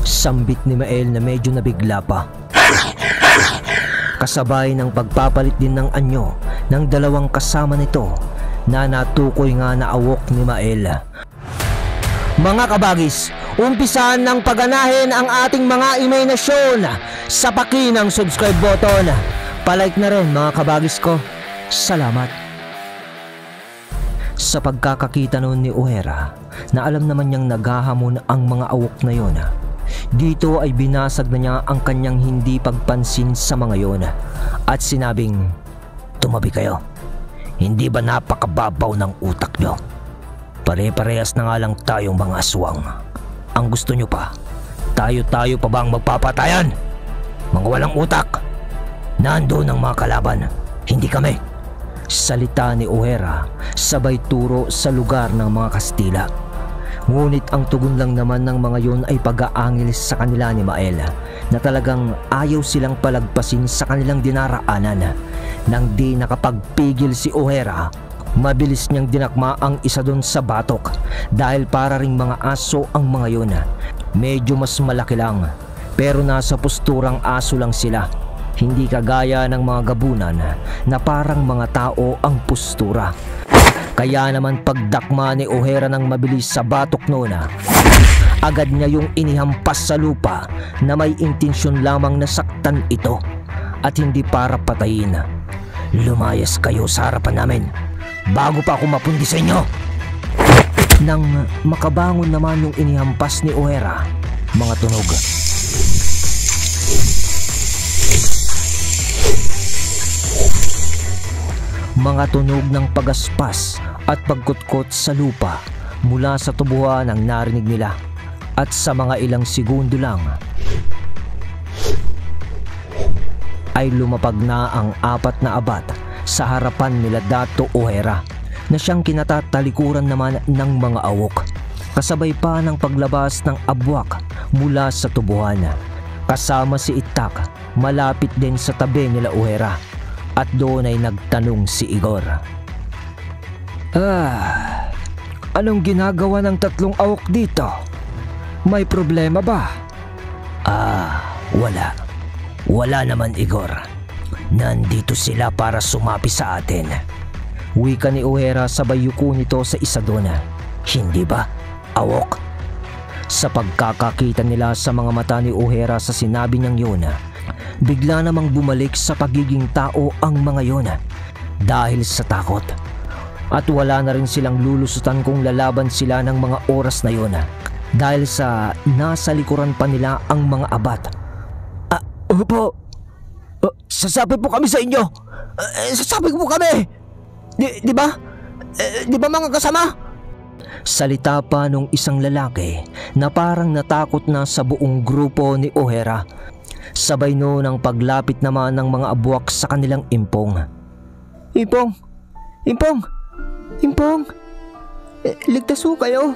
Sambit ni Mael na medyo nabigla pa. Kasabay ng pagpapalit din ng anyo ng dalawang kasama nito na natukoy nga na awok ni Mael. Mga kabagis, umpisahan ng pagganahin ang ating mga imahinasyon sa paki ng subscribe button. Palike na rin mga kabagis ko. Salamat. Sa pagkakakita noon ni O'Hara na alam naman niyang naghahamon ang mga awok na yon, dito ay binasag na niya ang kanyang hindi pagpansin sa mga yon at sinabing, "Tumabi kayo. Hindi ba napakababaw ng utak nyo? Pare-parehas na nga lang tayong mga aswang. Ang gusto nyo pa, tayo-tayo pa bang magpapatayan? Mga walang utak. Nandoon ang mga kalaban, hindi kami." Salita ni O'Hara sabay turo sa lugar ng mga Kastila. Ngunit ang tugon lang naman ng mga yon ay pag-aangil sa kanila ni Mael na talagang ayaw silang palagpasin sa kanilang dinaraanan. Nang di nakapagpigil si O'Hara, mabilis niyang dinakma ang isa doon sa batok dahil para ring mga aso ang mga yon. Medyo mas malaki lang pero nasa posturang aso lang sila. Hindi kagaya ng mga gabunan na parang mga tao ang postura. Kaya naman pagdakma ni O'Hara ng mabilis sa batok noon, agad niya yung inihampas sa lupa na may intensyon lamang na saktan ito at hindi para patayin. "Lumayas kayo sa harapan namin bago pa ako mapundi sa inyo." Nang makabangon naman yung inihampas ni O'Hara, mga tunog. Mga tunog ng pagaspas at pagkutkot sa lupa mula sa tubuhan ang narinig nila at sa mga ilang segundo lang ay lumapag na ang 4 na abat sa harapan nila Dato' O'Hara na siyang kinatatalikuran naman ng mga awok, kasabay pa ng paglabas ng abwak mula sa tubuhan. Kasama si Itak malapit din sa tabi nila O'Hara at doon ay nagtanong si Igor. Anong ginagawa ng 3 awok dito? May problema ba?" Wala. Wala naman, Igor. Nandito sila para sumapi sa atin. Wika ni O'Hara sabay yuko nito sa isa doon. Hindi ba, awok? Sa pagkakakita nila sa mga mata ni O'Hara sa sinabi niyang yun, bigla namang bumalik sa pagiging tao ang mga yon dahil sa takot. At wala na rin silang lulusutan kung lalaban sila ng mga oras na yon dahil sa nasa likuran pa nila ang mga abat. Opo, sasabi po kami sa inyo. Sasabi po kami. Di ba? Di ba mga kasama? Salita pa nung isang lalaki na parang natakot na sa buong grupo ni O'Hara. Sabay noon ang paglapit naman ng mga abwak sa kanilang impong. Impong! Ligtas ho kayo.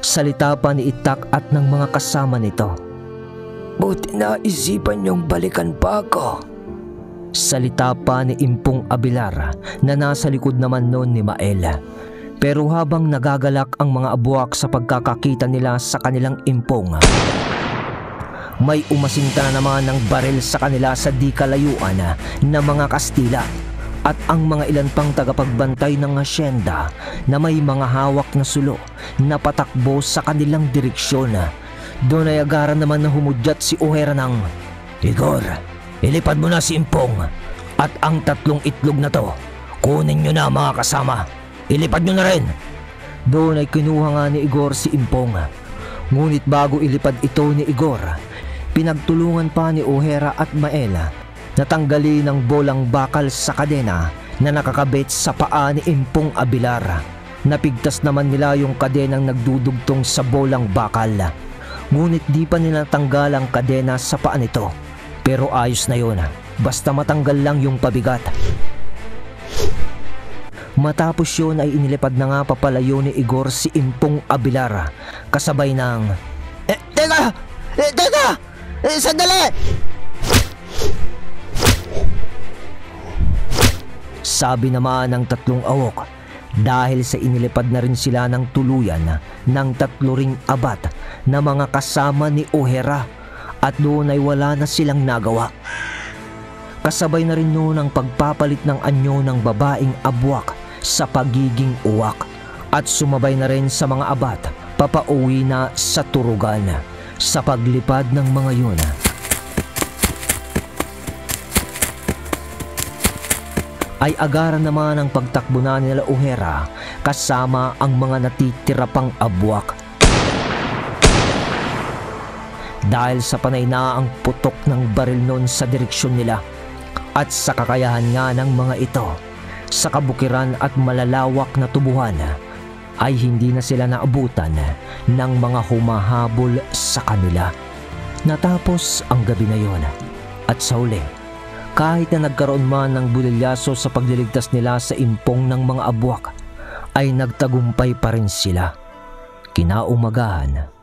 Salita pa ni Itak at ng mga kasama nito. Buti na isipan niyong balikan pa ako. Salita pa ni Impong Abilar na nasa likod naman noon ni Mael. Pero habang nagagalak ang mga abwak sa pagkakakita nila sa kanilang impong, may umasinta na naman ng baril sa kanila sa di kalayuan na mga Kastila at ang mga ilan pang tagapagbantay ng asyenda na may mga hawak na sulo na patakbo sa kanilang direksyon. Doon ay agaran naman na humudyat si O'Hara ng, "Igor, ilipad mo na si Impong at ang 3 itlog na to. Kunin nyo na mga kasama. Ilipad nyo na rin." Doon ay kinuha nga ni Igor si Impong. Ngunit bago ilipad ito ni Igor, pinagtulungan pa ni O'Hara at Mael na tanggalin ang bolang bakal sa kadena na nakakabit sa paa ni Impong Abilar. Napigtas naman nila yung kadenang nagdudugtong sa bolang bakal. Ngunit di pa nila tanggal ang kadena sa paa nito. Pero ayos na yun, basta matanggal lang yung pabigat. Matapos yun ay inilipad na nga papalayo ni Igor si Impong Abilar kasabay ng, Teka! Sandali! Sabi naman ng 3 awok dahil sa inilipad na rin sila ng tuluyan ng 3 ring abat na mga kasama ni O'Hara at doon ay wala na silang nagawa. Kasabay na rin noon ang pagpapalit ng anyo ng babaeng abwak sa pagiging uwak at sumabay na rin sa mga abat papauwi na sa turugan. Sa paglipad ng mga yun ay agaran naman ang pagtakbo na nila O'Hara kasama ang mga natitira pang abwak. Dahil sa panay na ang putok ng baril noon sa direksyon nila at sa kakayahan nga ng mga ito sa kabukiran at malalawak na tubuhan ay hindi na sila naabutan ng mga humahabol sa kanila. Natapos ang gabi na yon at sa huli, kahit na nagkaroon man ng bulilyaso sa pagliligtas nila sa impong ng mga abwak, ay nagtagumpay pa rin sila. Kinaumagahan,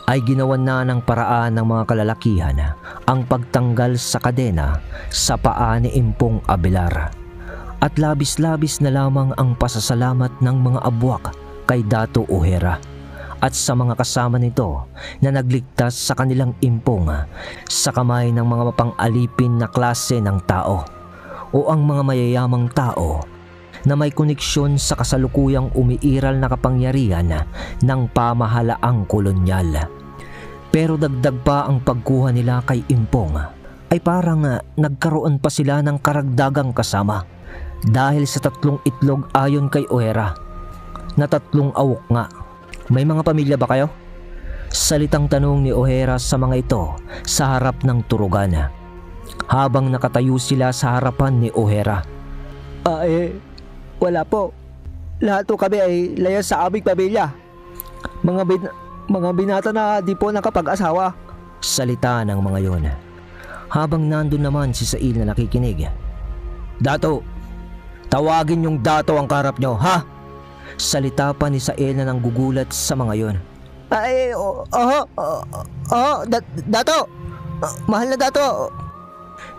ay ginawan na ng paraan ng mga kalalakihan ang pagtanggal sa kadena sa paa ni Impong Abelar. At labis-labis na lamang ang pasasalamat ng mga abwak kay Dato O'Hara at sa mga kasama nito na nagligtas sa kanilang impong sa kamay ng mga mapang-alipin na klase ng tao o ang mga mayayamang tao na may koneksyon sa kasalukuyang umiiral na kapangyarihan ng pamahalaang kolonyal. Pero dagdag pa ang pagkuha nila kay Impong ay parang nagkaroon pa sila ng karagdagang kasama dahil sa 3 itlog ayon kay O'Hara na 3 awok nga. May mga pamilya ba kayo? Salitang tanong ni O'Hara sa mga ito sa harap ng turugan habang nakatayo sila sa harapan ni O'Hara. Wala po. Lahat po kami ay layas sa aming pamilya. Mga binata na di po nakapag-asawa. Salita ng mga yon habang nandun naman si Sail na nakikinig. Dato, tawagin yung Dato ang kaharap nyo, ha? Salita pa ni Sail na nanggugulat sa mga yon. Dato! Mahal na Dato!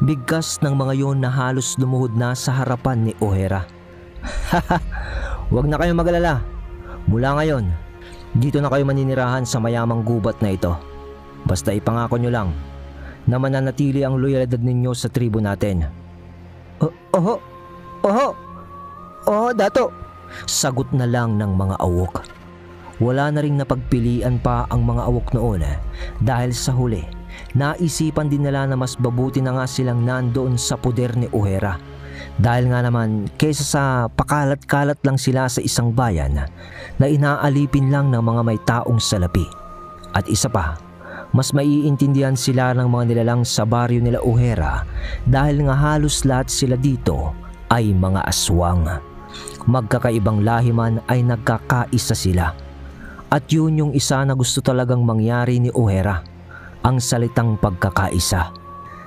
Bigkas ng mga yon na halos lumuhod na sa harapan ni O'Hara. Huwag na kayong magalala. Mula ngayon, dito na kayo maninirahan sa mayamang gubat na ito. Basta ipangako nyo lang na mananatili ang loyalidad ninyo sa tribo natin. Dato! Sagot na lang ng mga awok. Wala na ring napagpilian pa ang mga awok noon dahil sa huli, naisipan din nila na mas mabuti na nga silang nandoon sa poder ni O'Hara. Dahil nga naman kaysa sa pakalat-kalat lang sila sa isang bayan na inaalipin lang ng mga may taong salapi. At isa pa, mas maiintindihan sila ng mga nilalang sa baryo nila O'Hara dahil nga halos lahat sila dito ay mga aswang. Magkakaibang lahi man ay nagkakaisa sila. At yun yung isa na gusto talagang mangyari ni O'Hara, ang salitang pagkakaisa.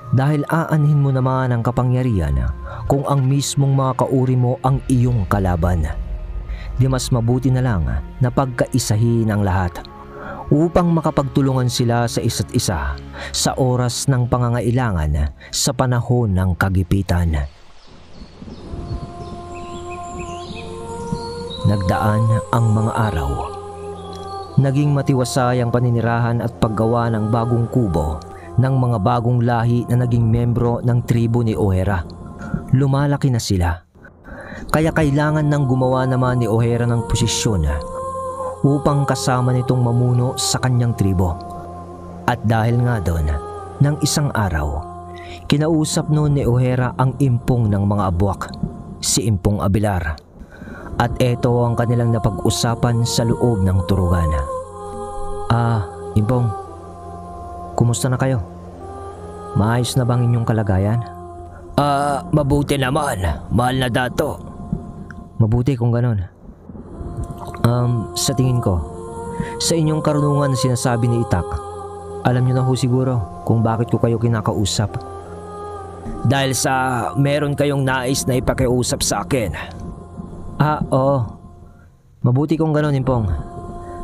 Dahil aanhin mo naman ang kapangyarihan kung ang mismong mga kauri mo ang iyong kalaban. Di mas mabuti na lang na pagkaisahin ang lahat upang makapagtulungan sila sa isa't isa sa oras ng pangangailangan sa panahon ng kagipitan. Nagdaan ang mga araw. Naging matiwasay ang paninirahan at paggawa ng bagong kubo ng mga bagong lahi na naging membro ng tribo ni O'Hara. Lumalaki na sila. Kaya kailangan nang gumawa naman ni O'Hara ng posisyon upang kasama nitong mamuno sa kanyang tribo. At dahil nga doon, ng isang araw, kinausap noon ni O'Hara ang impong ng mga abwak, si Impong Abelar. At eto ang kanilang napag-usapan sa loob ng turugan. Impong, kumusta na kayo? Maayos na bang inyong kalagayan? Mabuti naman, mahal na Dato. Mabuti kung ganon. Sa tingin ko, sa inyong karunungan na sinasabi ni Itak, alam niyo na ho siguro kung bakit ko kayo kinakausap. Dahil sa meron kayong nais na ipakiusap sa akin. Oo. Mabuti kung ganon, Impong.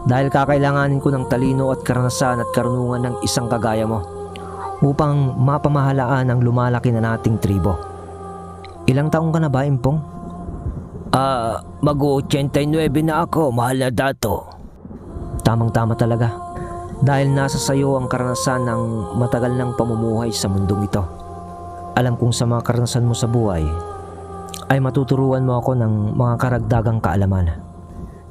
Dahil kakailanganin ko ng talino at karanasan at karunungan ng isang kagaya mo upang mapamahalaan ang lumalaki na nating tribo. Ilang taong ka na ba, Impong? Mag-89 na ako, mahal na dato. Tamang-tama talaga. Dahil nasa sayo ang karanasan ng matagal ng pamumuhay sa mundong ito. Alam kong sa mga karanasan mo sa buhay ay matuturuan mo ako ng mga karagdagang kaalaman.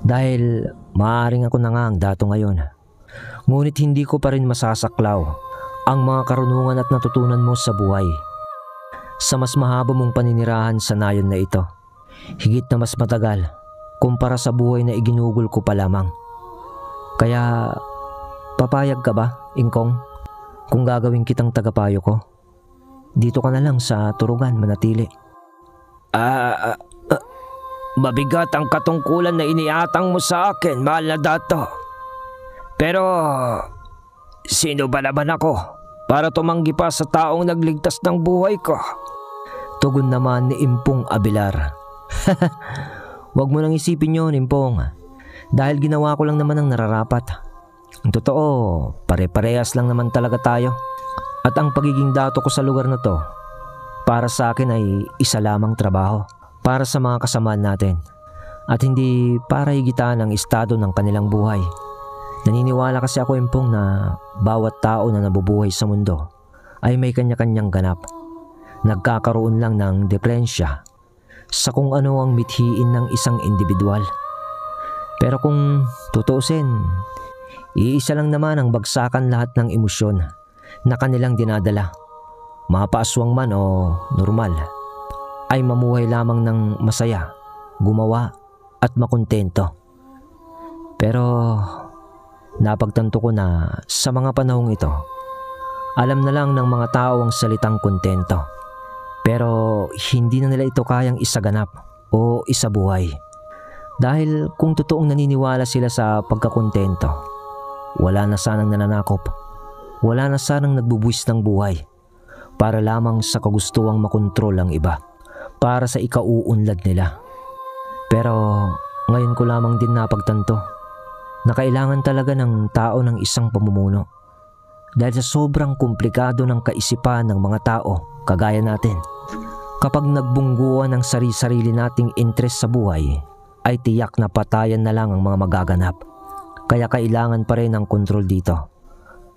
Dahil maaaring ako na nga ang dato ngayon. Ngunit hindi ko pa rin masasaklaw ang mga karunungan at natutunan mo sa buhay. Sa mas mahaba mong paninirahan sa nayon na ito, higit na mas matagal kumpara sa buhay na iginugol ko pa lamang. Kaya papayag ka ba, Ingkong, kung gagawin kitang tagapayo ko? Dito ka na lang sa turugan manatili. Mabigat ang katungkulan na iniatang mo sa akin, mahal na dato. Pero sino ba naman ako para tumanggi pa sa taong nagligtas ng buhay ko? Tugon naman ni Impong Abilar. Huwag mo nang isipin yun, Impong. Dahil ginawa ko lang naman ang nararapat. Ang totoo, pare-parehas lang naman talaga tayo. At ang pagiging dato ko sa lugar na to, para sa akin ay isa lamang trabaho para sa mga kasamaan natin. At hindi para higitan ang estado ng kanilang buhay. Naniniwala kasi ako, Impong, na bawat tao na nabubuhay sa mundo ay may kanya-kanyang ganap. Nagkakaroon lang ng diferensya sa kung ano ang mithiin ng isang individual. Pero kung tutuusin, iisa lang naman ang bagsakan lahat ng emosyon na kanilang dinadala. Mapaaswang man o normal, ay mamuhay lamang ng masaya, gumawa at makontento. Pero napagtanto ko na sa mga panahong ito, alam na lang ng mga tao ang salitang kontento. Pero hindi na nila ito kayang isaganap o isabuhay. Dahil kung totoong naniniwala sila sa pagkakontento, wala na sanang nananakop, wala na sanang nagbubuwis ng buhay para lamang sa kagustuang makontrol ang iba, para sa ikauunlad nila. Pero ngayon ko lamang din napagtanto na kailangan talaga ng tao ng isang pamumuno. Dahil sa sobrang komplikado ng kaisipan ng mga tao kagaya natin, kapag nagbungguan ng sarili-sarili nating interes sa buhay, ay tiyak na patayan na lang ang mga magaganap. Kaya kailangan pa rin ang kontrol dito.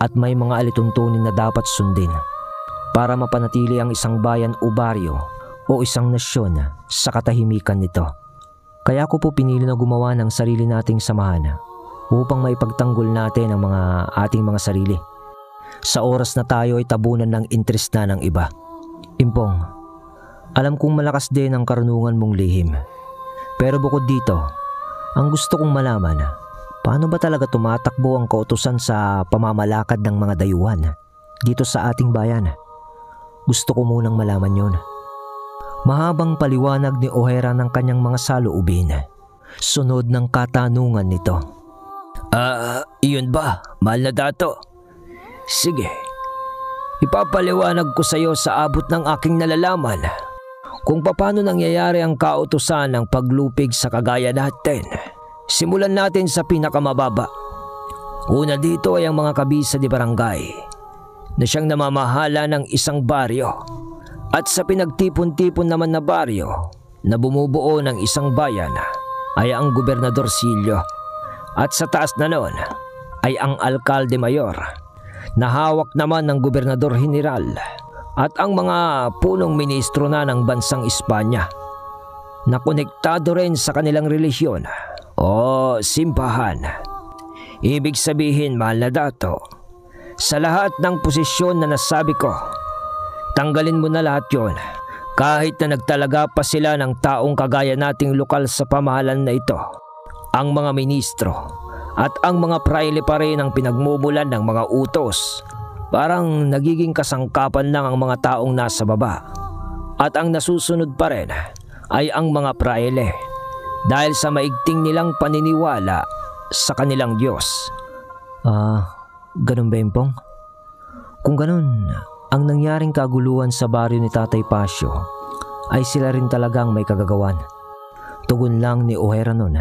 At may mga alituntunin na dapat sundin para mapanatili ang isang bayan o baryo o isang nasyon sa katahimikan nito. Kaya ako po pinili na gumawa ng sarili nating samahan upang maipagtanggol natin ang mga ating mga sarili. Sa oras na tayo ay tabunan ng interes na ng iba. Impong, alam kong malakas din ang karunungan mong lihim. Pero bukod dito, ang gusto kong malaman, paano ba talaga tumatakbo ang kautusan sa pamamalakad ng mga dayuhan dito sa ating bayan? Gusto ko munang malaman yon. Mahabang paliwanag ni O'Hara ng kanyang mga saloobin. Sunod ng katanungan nito. Iyon ba, mahal na dato? Sige, ipapaliwanag ko sa iyo sa abot ng aking nalalaman kung paano nangyayari ang kautusan ng paglupig sa kagaya natin. Simulan natin sa pinakamababa. Una dito ay ang mga kabisa de barangay na siyang namamahala ng isang baryo, at sa pinagtipon-tipon naman na baryo na bumubuo ng isang bayan ay ang Gobernador Silio, at sa taas na noon ay ang Alkalde Mayor na hawak naman ng Gobernador General at ang mga punong ministro na ng bansang Espanya na konektado rin sa kanilang relihiyon o simbahan. Ibig sabihin, mahal na dato, sa lahat ng posisyon na nasabi ko, tanggalin mo na lahat yon, kahit na nagtalaga pa sila ng taong kagaya nating lokal sa pamahalan na ito. Ang mga ministro at ang mga praile pa rin ang pinagmumulan ng mga utos. Parang nagiging kasangkapan lang ang mga taong nasa baba. At ang nasusunod pa rin ay ang mga praile dahil sa maigting nilang paniniwala sa kanilang Diyos. Ganun ba, Impong? Kung ganun, ang nangyaring kaguluhan sa baryo ni Tatay Pasio ay sila rin talagang may kagagawan. Tugon lang ni O'Hara noon,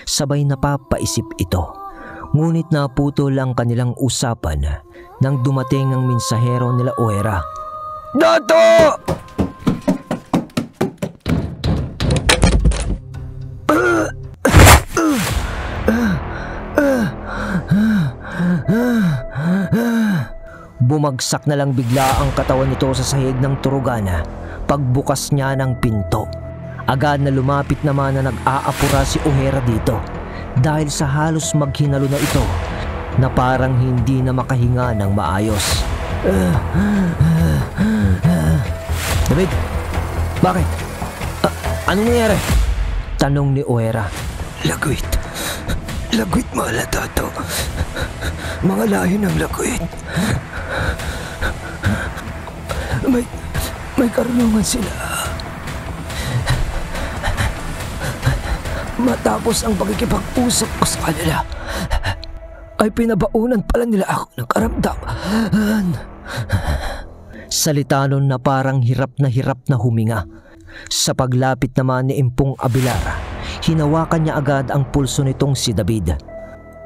sabay napapaisip ito Ngunit naputol ang kanilang usapan nang dumating ang mensahero nila Ohera. Dato! Bumagsak na lang bigla ang katawan nito sa sahig ng turugan pagbukas niya ng pinto. Agad na lumapit naman na nag-aapura si Ohera dito dahil sa halos maghinalo na ito na parang hindi na makahinga ng maayos. David, bakit? Anong nangyari? Tanong ni Ohera. Lagwit. Lagwit, mahal na Dato. Mga lahi ng lagwit. May karunungan sila. Matapos ang pagkikipag-usap ko sa kanila, ay pinabaunan pala nila ako ng karamdaman. Salita nun na parang hirap na huminga. Sa paglapit naman ni Impong Abilara, hinawakan niya agad ang pulso nitong si David.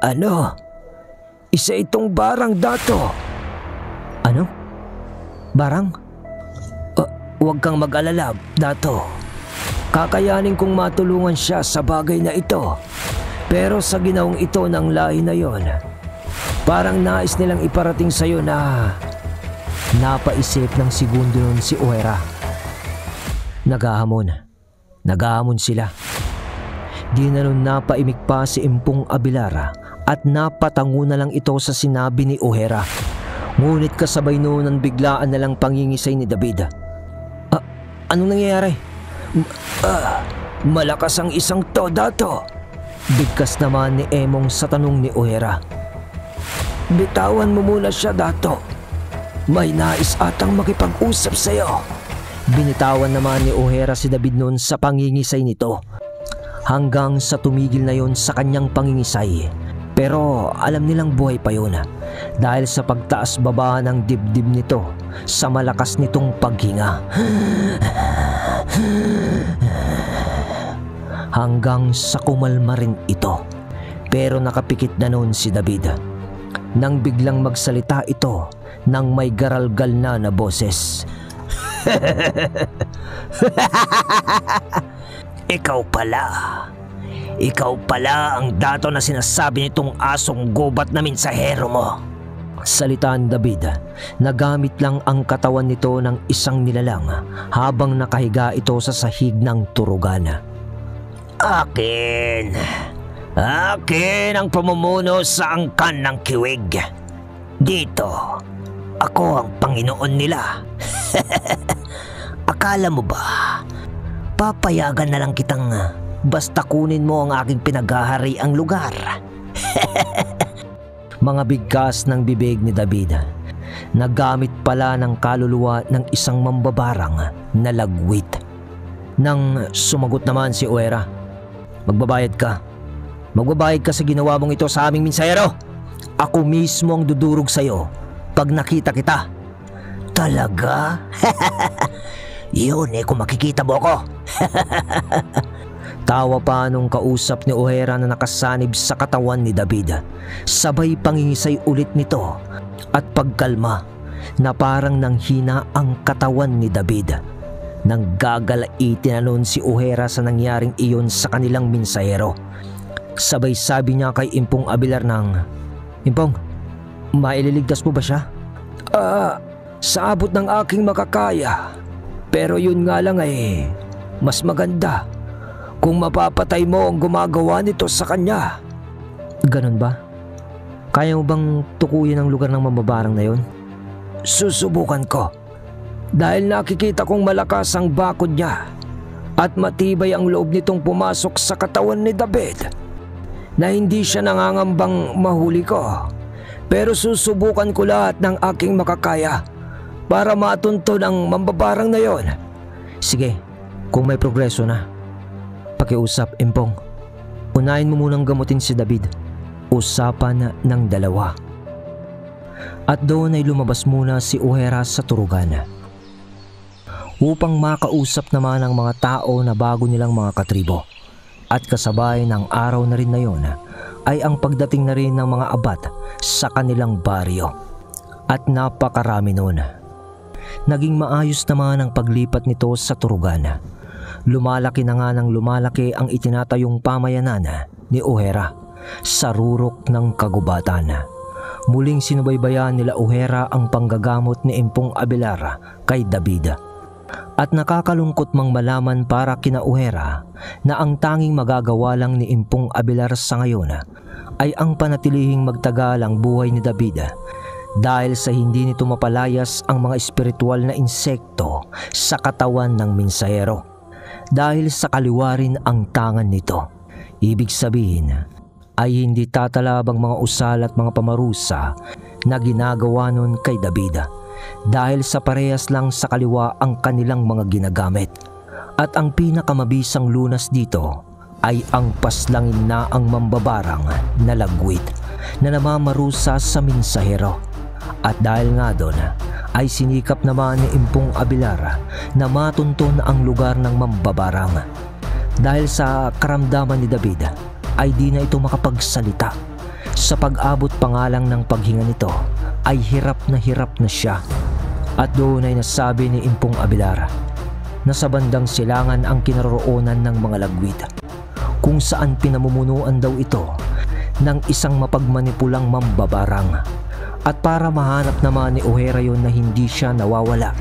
Ano? Isa itong barang, Dato. Ano? Barang? Huwag kang mag-alala, Dato. Kakayanin kong matulungan siya sa bagay na ito. Pero sa ginawang ito ng lahi na yon, parang nais nilang iparating sa'yo na... Napaisip ng segundo nun si Ohera. Naghahamon sila. Di na nun napaimik pa si Impong Abilara at napatango na lang ito sa sinabi ni Ohera. Ngunit kasabay noon ang biglaan na lang pangingisay ni David. Anong nangyayari? Malakas ang isang to, Dato. Bigkas naman ni Emong sa tanong ni Ohera. Bitawan mo muna siya, Dato. May nais atang makipag-usap sa'yo. Binitawan naman ni Ohera si David noon sa pangingisay nito. Hanggang sa tumigil na yon sa kanyang pangingisay. Pero alam nilang buhay pa yun dahil sa pagtaas-baba ng dibdib nito sa malakas nitong paghinga. Hanggang sa kumalma rin ito. Pero nakapikit na noon si David nang biglang magsalita ito nang may garalgal na boses. Ikaw pala ang Dato na sinasabi nitong asong gubat na mensahero mo. Salita ni David. Nagamit lang ang katawan nito ng isang nilalang habang nakahiga ito sa sahig ng turugan. Akin ang pamumuno sa angkan ng kiwig. Dito, ako ang Panginoon nila. Akala mo ba, papayagan na lang kitang basta kunin mo ang aking pinaghahariang lugar? Mga bigkas ng bibig ni David. Nagamit pala ng kaluluwa ng isang mambabarang na lagwit. Nang sumagot naman si Ohera, Magbabayad ka sa ginawa mong ito sa aming mensahero. Ako mismo ang dudurog sa'yo pag nakita kita. Talaga? Yun kung makikita mo ako. Tawa pa nung kausap ni Ohera na nakasanib sa katawan ni David. Sabay pangingisay ulit nito at pagkalma na parang nanghina ang katawan ni David. Nang gagalaitin na nun si Ohera sa nangyaring iyon sa kanilang mensahero. Sabay sabi niya kay Impong Abilar Impong, maililigtas mo ba siya? Sa abot ng aking makakaya. Pero yun nga lang mas maganda kung mapapatay mo ang gumagawa nito sa kanya. Ganun ba? Kaya mo bang tukuyin ang lugar ng mambabarang na yon? Susubukan ko. Dahil nakikita kong malakas ang bakod niya at matibay ang loob nitong pumasok sa katawan ni David na hindi siya nangangambang mahuli ko. Pero susubukan ko lahat ng aking makakaya para matunto ng mambabarang na yon. Sige, kung may progreso na, pakiusap, Impong. Unahin mo munang gamutin si David. Usapan ng dalawa. At doon ay lumabas muna si Ohera sa turugan upang makausap naman ang mga tao na bago nilang mga katribo. At kasabay ng araw na rin na yon, ay ang pagdating na rin ng mga abat sa kanilang baryo. At napakarami noon. Naging maayos naman ang paglipat nito sa Turugan. Lumalaki na nga ng lumalaki ang itinatayong pamayanan ni Ohera sa rurok ng kagubatan. Muling sinubaybayan nila Ohera ang panggagamot ni Impong Abelar kay David. At nakakalungkot mang malaman para kina Ohera na ang tanging magagawa lang ni Impong Abelar sa ngayon ay ang panatilihing magtagal ang buhay ni David dahil sa hindi nito mapalayas ang mga espiritual na insekto sa katawan ng minsahero. Dahil sa kaliwa rin ang tangan nito. Ibig sabihin ay hindi tatalab ang mga usal at mga pamarusa na ginagawa nun kay David dahil sa parehas lang sa kaliwa ang kanilang mga ginagamit. At ang pinakamabisang lunas dito ay ang paslangin na ang mambabarang na lagwit na namamarusa sa minsahero. At dahil nga doon ay sinikap naman ni Impong Abelar na matunton ang lugar ng mambabarang. Dahil sa karamdaman ni David ay di na ito makapagsalita. Sa pag-abot pa nga lang ng paghinga nito ay hirap na siya. At doon ay nasabi ni Impong Abelar na sa bandang silangan ang kinaroroonan ng mga lagwit, kung saan pinamumunuan daw ito ng isang mapagmanipulang mambabarang. At para mahanap naman ni Ohera yon na hindi siya nawawala,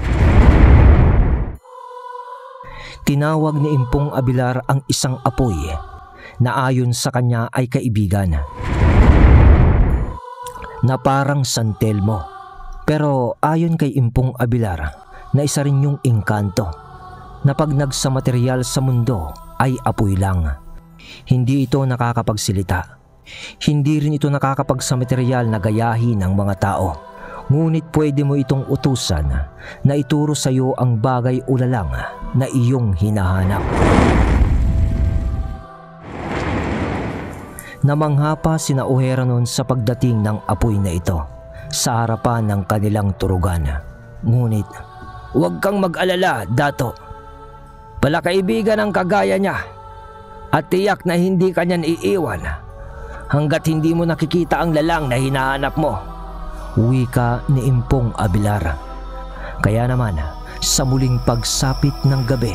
tinawag ni Impong Abelar ang isang apoy na ayon sa kanya ay kaibigan na parang San Telmo. Pero ayon kay Impong Abelar na isa rin yung engkanto na pag nagsamateryal sa mundo ay apoy lang. Hindi ito nakakapagsilita. Hindi rin ito nakakapagsa-material na gayahin ng mga tao. Ngunit pwede mo itong utusan na ituro sa iyo ang bagay o lalang na iyong hinahanap. Namangha pa sina Ohera noon sa pagdating ng apoy na ito sa harapan ng kanilang turugan. Ngunit, "Huwag kang mag-alala, Dato. Palakaibigan ang kagaya niya at tiyak na hindi ka niyan iiwan hanggat hindi mo nakikita ang lalang na hinahanap mo," wika ni Impong Abelar. Kaya naman, sa muling pagsapit ng gabi,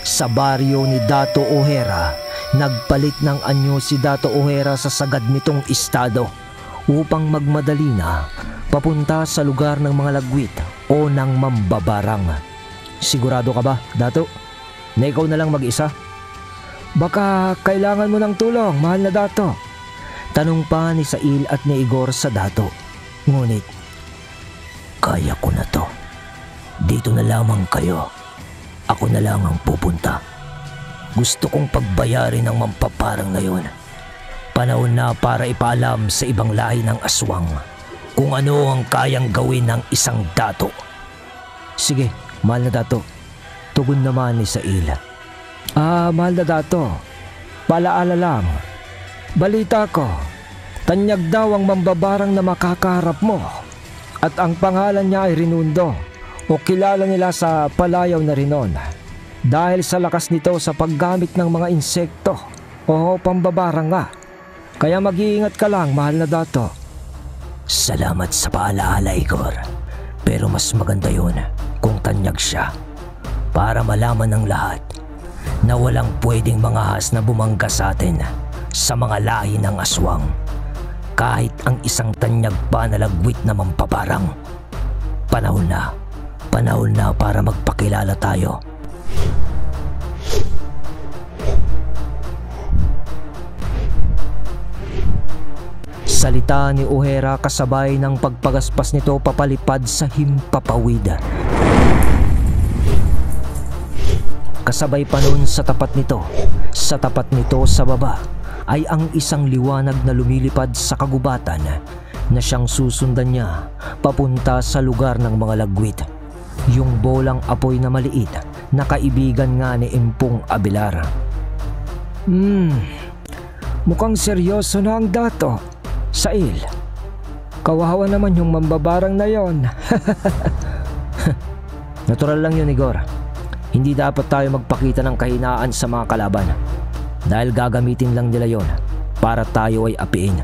sa baryo ni Dato Ohera, nagpalit ng anyo si Dato Ohera sa sagad nitong estado upang magmadali na papunta sa lugar ng mga lagwit o ng mambabarang. Sigurado ka ba, Dato? Na ikaw na lang mag-isa? Baka kailangan mo ng tulong, mahal na Dato. Tanong pa ni Sail at ni Igor sa Dato. Ngunit, kaya ko na to. Dito na lamang kayo. Ako na lang ang pupunta. Gusto kong pagbayarin ang mampaparang na yun. Panahon na para ipaalam sa ibang lahi ng aswang kung ano ang kayang gawin ng isang dato. Sige, mahal na Dato. Tugon naman ni Sail. Mahal na Dato. Palaala lang. Balita ko, tanyag daw ang mambabarang na makakaharap mo. At ang pangalan niya ay Rinundo o kilala nila sa palayaw na Rinon. Dahil sa lakas nito sa paggamit ng mga insekto o pambabarang nga. Kaya mag-iingat ka lang, mahal na Dato. Salamat sa paalaala, Igor. Pero mas maganda yun kung tanyag siya para malaman ng lahat na walang pwedeng mangahas na bumangga sa atin sa mga lahi ng aswang kahit ang isang tanyag pa na lagwit na mampaparang. Panahon na para magpakilala tayo. Salita ni Ohera kasabay ng pagpagaspas nito papalipad sa himpapawid. Kasabay pa nun sa tapat nito sa baba ay ang isang liwanag na lumilipad sa kagubatan na siyang susundan niya papunta sa lugar ng mga lagwit. Yung bolang apoy na maliit na kaibigan nga ni Impong Abelar. Mukhang seryoso na ang Dato. Sail, Kawawa naman yung mambabarang na yon. Natural lang yun, Igor. Hindi dapat tayo magpakita ng kahinaan sa mga kalaban. Dahil gagamitin lang nila yon para tayo ay apiin.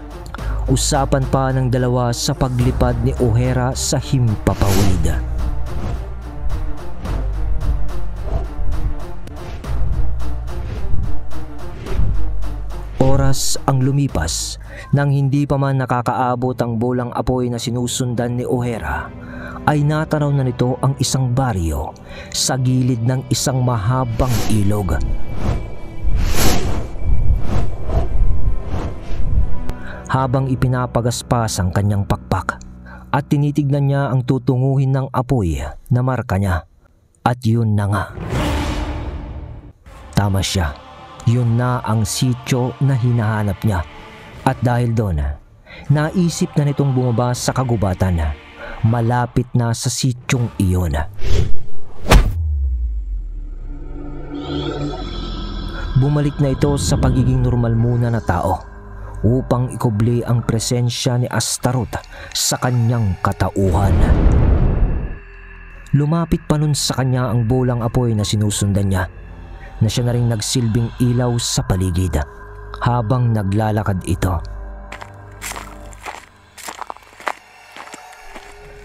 Usapan pa ng dalawa sa paglipad ni O'Hara sa himpapawid. Oras ang lumipas nang hindi pa man nakakaabot ang bolang apoy na sinusundan ni O'Hara, ay natanaw na nito ang isang baryo sa gilid ng isang mahabang ilog. Habang ipinapagaspas ang kanyang pakpak at tinitignan niya ang tutunguhin ng apoy na marka niya, at yun na nga. Tama siya. Yun na ang sityo na hinahanap niya. At dahil doon, naisip na nitong bumaba sa kagubatan, malapit na sa sityong iyon. Bumalik na ito sa pagiging normal muna na tao upang ikubli ang presensya ni Astaroth sa kanyang katauhan. Lumapit pa nun sa kanya ang bolang apoy na sinusundan niya, na siya na rin nagsilbing ilaw sa paligid habang naglalakad ito.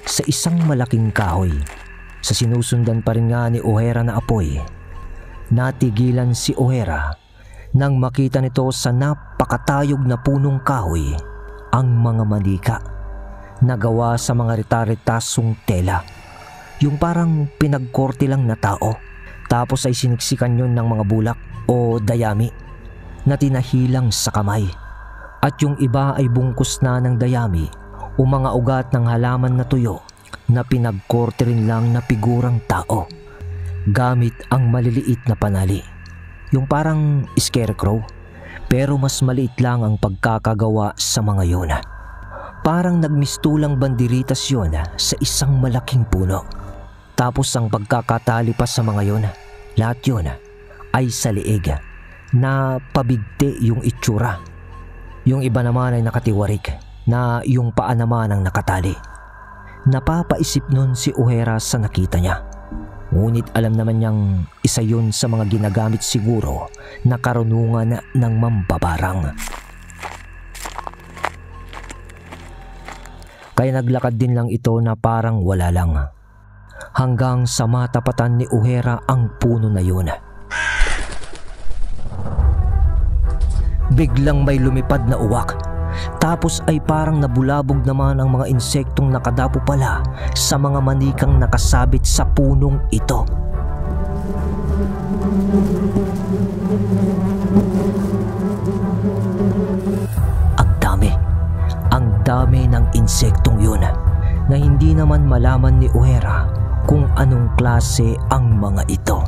Sa isang malaking kahoy, sa sinusundan pa rin nga ni O'Hara na apoy, natigilan si O'Hara nang makita nito sa napakatayog na punong kahoy ang mga manika na gawa sa mga rita-ritasong tela, yung parang pinagkorte lang na tao. Tapos ay siniksikan yun ng mga bulak o dayami na tinahilang sa kamay. At yung iba ay bungkus na ng dayami o mga ugat ng halaman na tuyo na pinagkorte rin lang na figurang tao gamit ang maliliit na panali. Yung parang scarecrow, pero mas maliit lang ang pagkakagawa sa mga yun. Parang nagmistulang banderitas yun sa isang malaking puno. Tapos ang pagkakatali pa sa mga yon, lahat yon ay sa liig na pabigti yung itsura. Yung iba naman ay nakatiwarik na yung paa naman ang nakatali. Napapaisip nun si O'Hara sa nakita niya. Ngunit alam naman niyang isa yun sa mga ginagamit siguro na karunungan ng mambabarang. Kaya naglakad din lang ito na parang wala lang, hanggang sa matapatan ni O'Hara ang puno na yun. Biglang may lumipad na uwak, tapos ay parang nabulabog naman ang mga insektong nakadapo pala sa mga manikang nakasabit sa punong ito. Ang dami ng insektong yun na hindi naman malaman ni O'Hara kung anong klase ang mga ito.